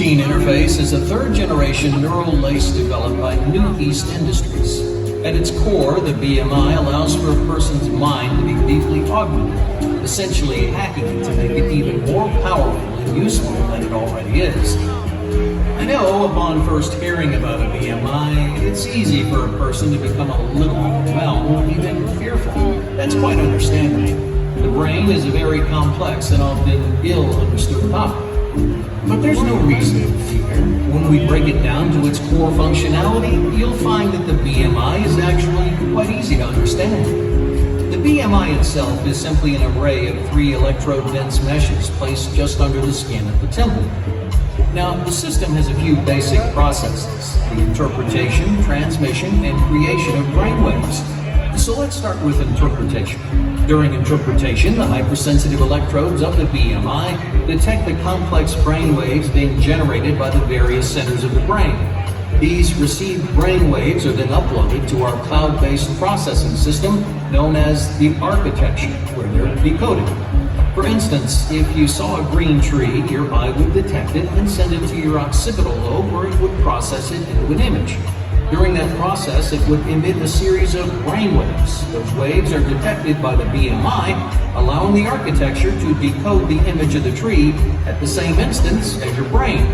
brain-machine interface is a third-generation neural lace developed by New East Industries. At its core, the BMI allows for a person's mind to be deeply augmented, essentially hacking it to make it even more powerful and useful than it already is. I know upon first hearing about a BMI, it's easy for a person to become a little overwhelmed, even fearful. That's quite understandable. The brain is a very complex and often ill-understood topic. But there's no reason to fear. When we break it down to its core functionality, you'll find that the BMI is actually quite easy to understand. The BMI itself is simply an array of 3 electrode-dense meshes placed just under the skin of the temple. Now, the system has a few basic processes: the interpretation, transmission, and creation of brainwaves. So let's start with interpretation. During interpretation, the hypersensitive electrodes of the BMI detect the complex brainwaves being generated by the various centers of the brain. These received brainwaves are then uploaded to our cloud-based processing system known as the architecture, where they're decoded. For instance, if you saw a green tree, your eye would detect it and send it to your occipital lobe, where it would process it into an image. During that process, it would emit a series of brainwaves. Those waves are detected by the BMI, allowing the architecture to decode the image of the tree at the same instance as your brain.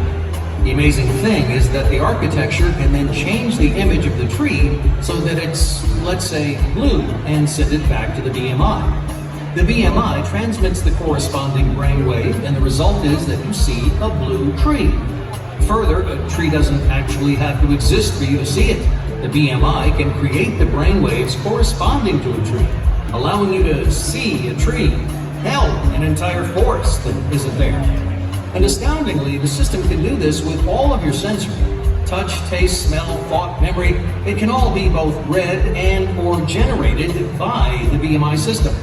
The amazing thing is that the architecture can then change the image of the tree so that it's, let's say, blue, and send it back to the BMI. The BMI transmits the corresponding brainwave, and the result is that you see a blue tree. Further, a tree doesn't actually have to exist for you to see it. The BMI can create the brainwaves corresponding to a tree, allowing you to see a tree, hell, an entire forest that isn't there. And astoundingly, the system can do this with all of your sensory. Touch, taste, smell, thought, memory, it can all be both read and or generated by the BMI system.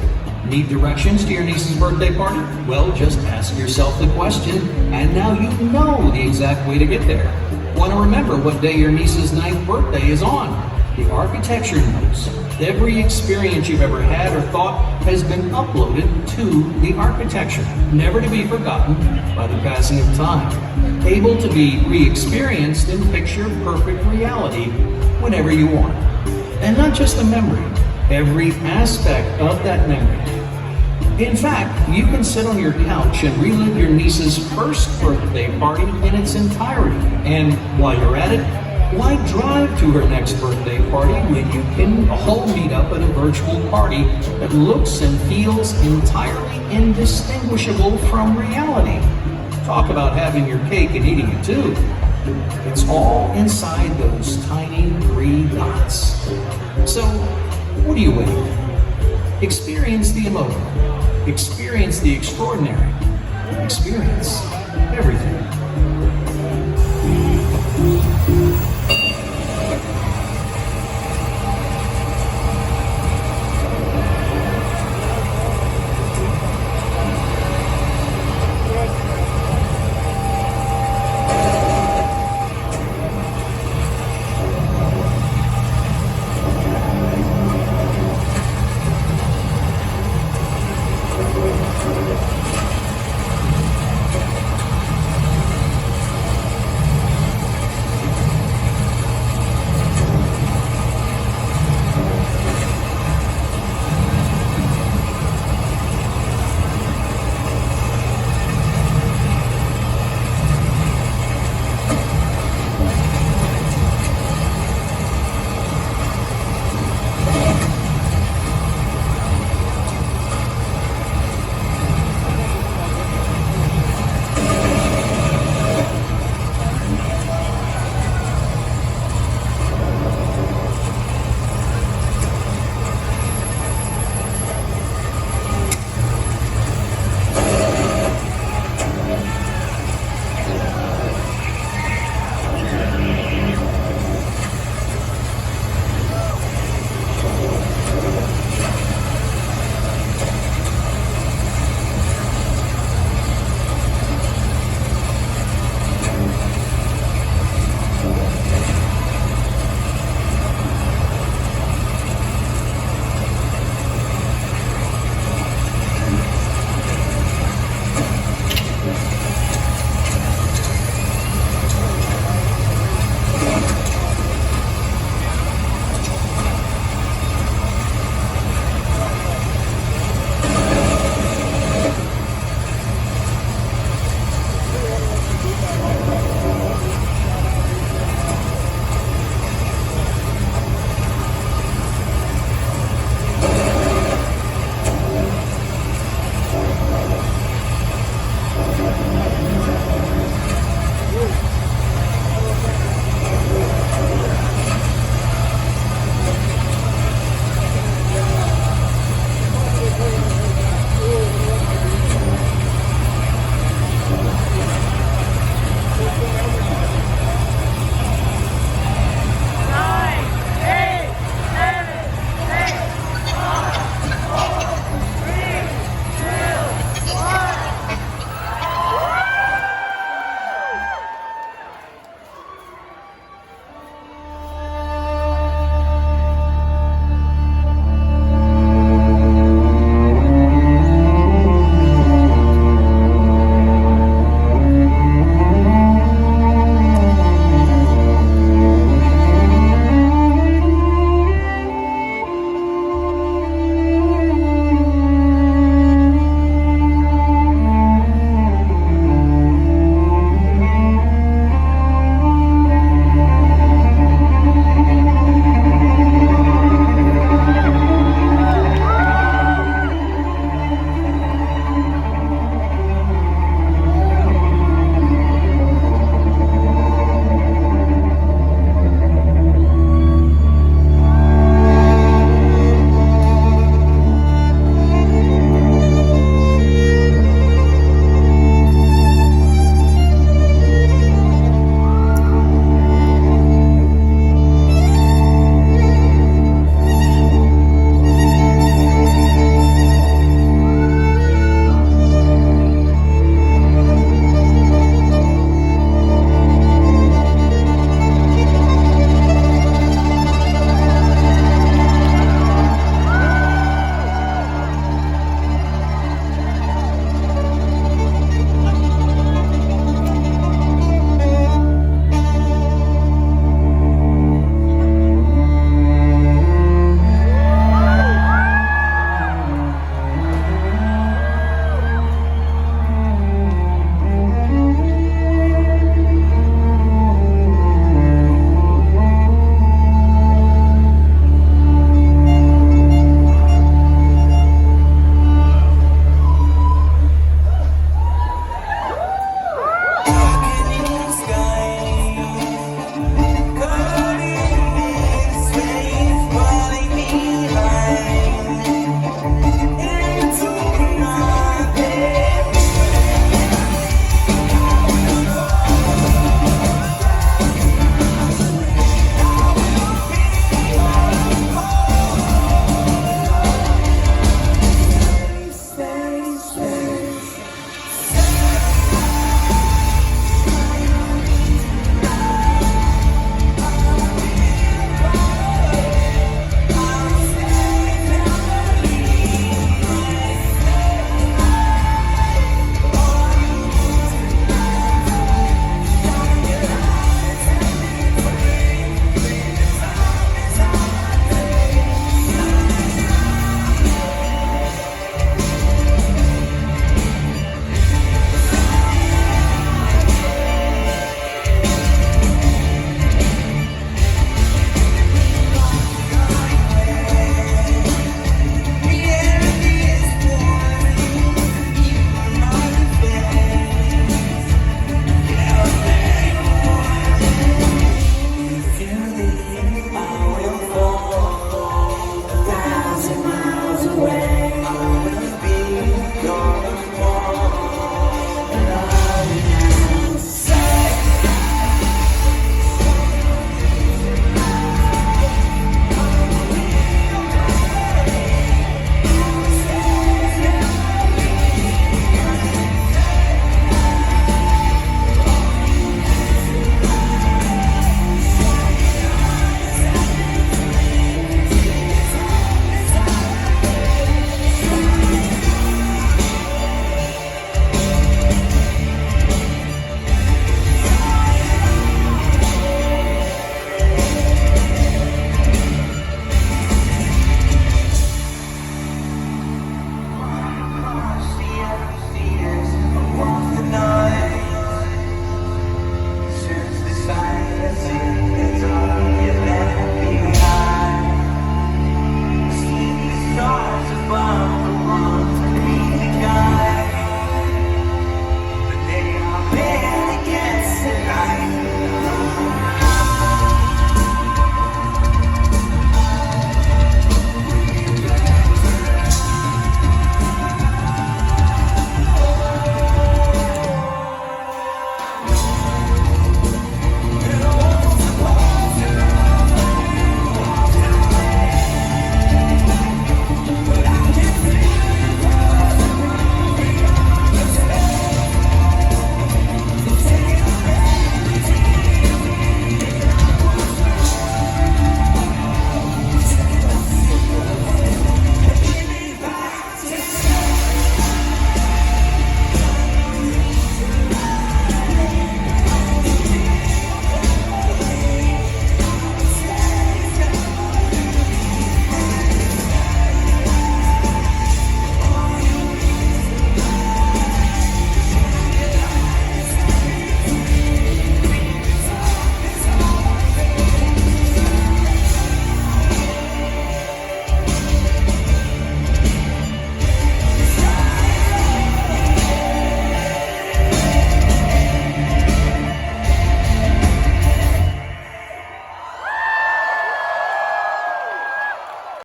Need directions to your niece's birthday party? Well, just ask yourself the question, and now you know the exact way to get there. Want to remember what day your niece's 9th birthday is on? The architecture knows. Every experience you've ever had or thought has been uploaded to the architecture, never to be forgotten by the passing of time, able to be re-experienced in picture-perfect reality whenever you want. And not just the memory, every aspect of that memory. In fact, you can sit on your couch and relive your niece's first birthday party in its entirety. And while you're at it, why drive to her next birthday party when you can all meet up at a virtual party that looks and feels entirely indistinguishable from reality? Talk about having your cake and eating it too. It's all inside those tiny 3 dots. So, what are you waiting for? Experience the emotive. Experience the extraordinary. Experience everything.